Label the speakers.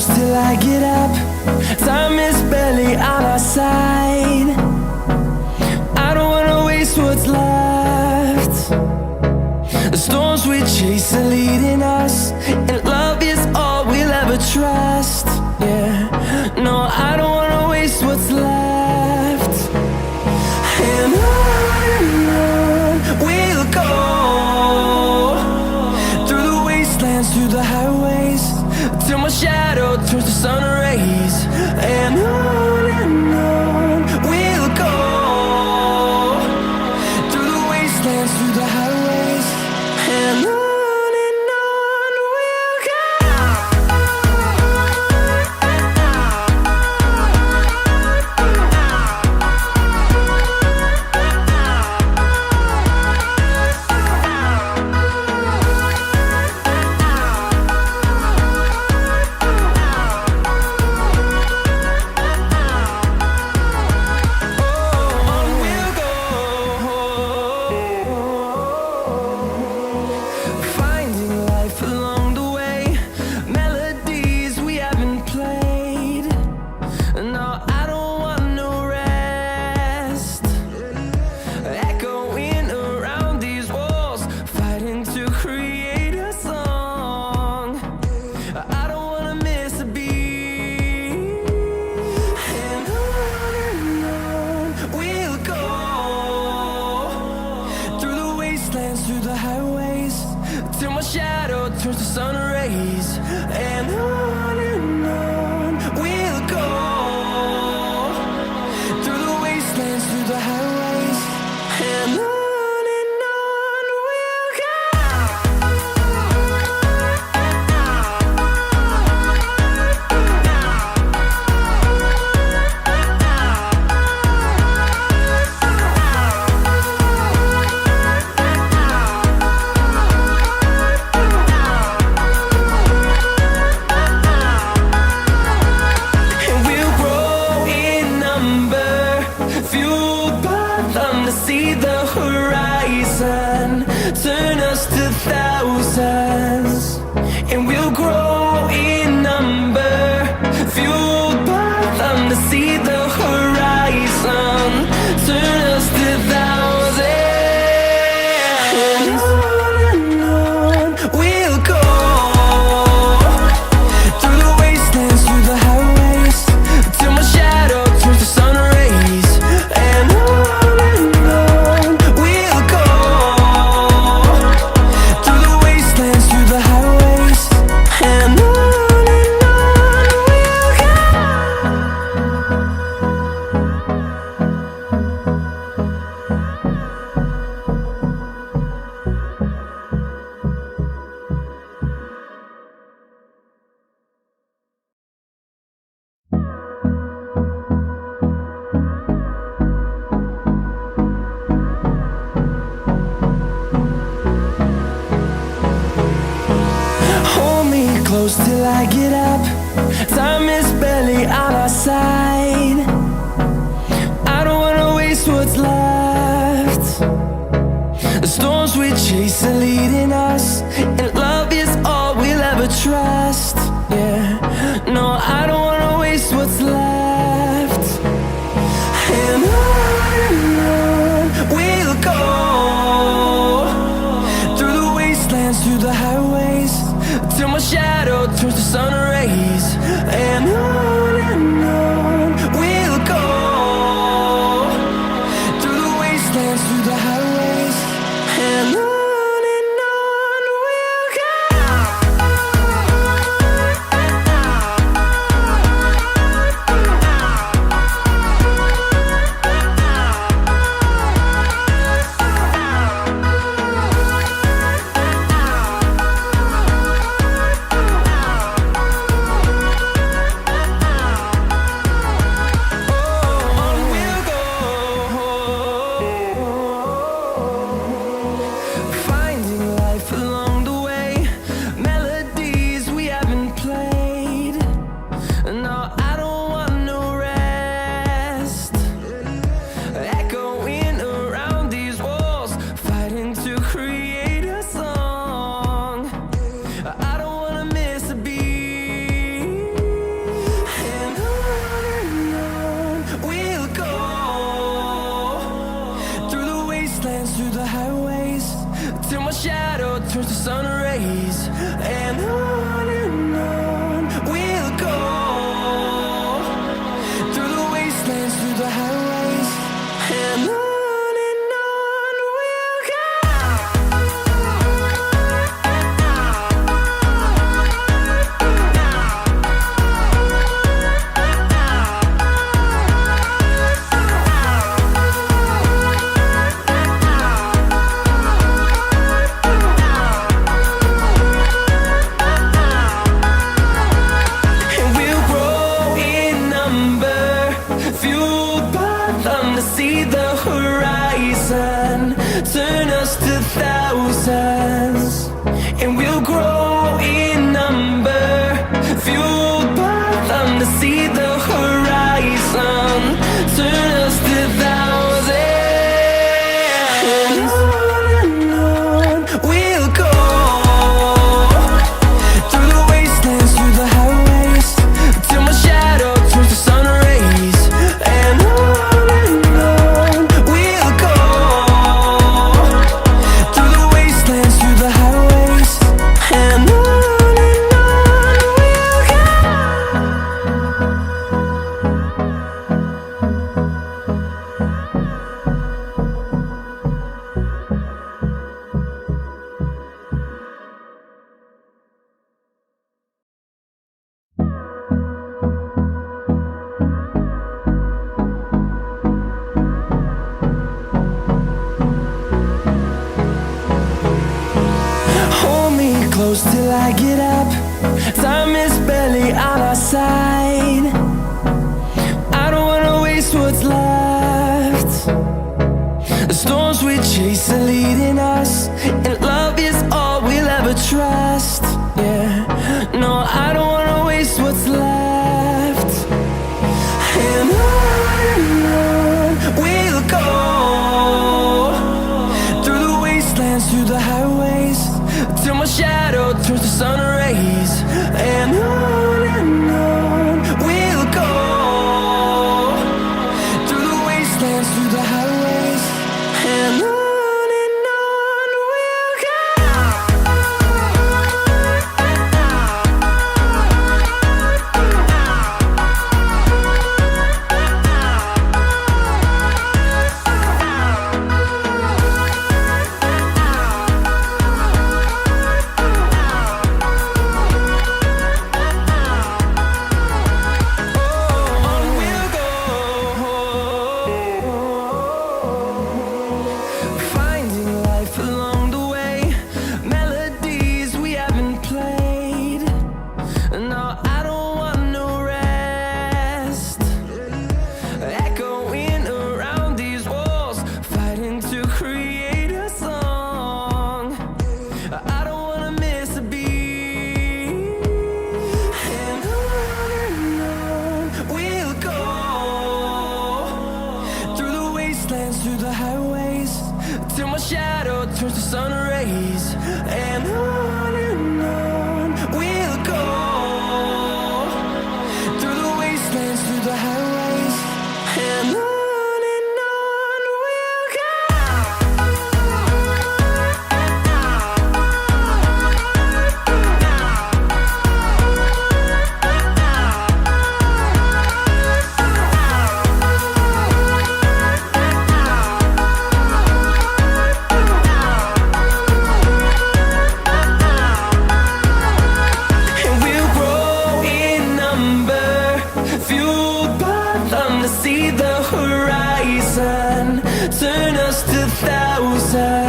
Speaker 1: close till I get up. Time is barely on our side. I don't wanna waste what's left. The storms we chase are leading us, and love is all we'll ever trust. Yeah, no, I don't wanna waste what's left. And on we'll go, through the wastelands, through the highways, till my shadow turns to sun rays. And on we'll go, through the wastelands, through the highways, and on we'll go. Through the highways, till my shadow turns to sun rays. And on we'll go, through the wastelands, through the highways, and on we'll go. See the horizon turn us to thousands, and we'll grow in number, fueled by them to see the horizon turn us to thousands. And on we'll go, through the wastelands, through the highways, till my shadow turns to sun rays. And close till I get up. Time is barely on our side. I don't wanna waste what's left. The storms we chase are leading us, and love is all we'll ever trust. Yeah, no, I don't wanna waste what's left. And on we'll go, through the wastelands, through the highways, till my shadow turns to sun rays. And on we'll go, through the wastelands, through the highways, and on we'll go. the highways, and on we'll go. And we'll grow in number, fueled by them to see the horizon, turn us to thousands. And we'll grow in number, fueled by them to see the horizon, turn us to thousands. And on we'll go, through the wastelands, through the highways, till my shadow turns to sun rays. And on we'll go, through the wastelands, through the highways, and on we'll go. Hold me close till I get up. Time is barely on our side. I don't wanna waste what's left. The storms we chase are leading us, and love is all we'll ever trust. Yeah, no, I don't wanna waste what's left. And on we'll go, through the wastelands, through the highways, till my shadow turns to sun rays. And on we'll go, through the wastelands, through the highways, and on we'll go. On we'll go, finding life along the way, melodies we haven't played. No, I don't want no rest, echoing around these walls, fighting to create a song. I don't wanna miss a beat. And on we'll go, through the wastelands, through the highways, till my shadow turns to sun rays. And on we'll go, through the wastelands, through the highways, and on we'll go. And we'll grow in number, fueled by them to see the horizon, turn us to thousands.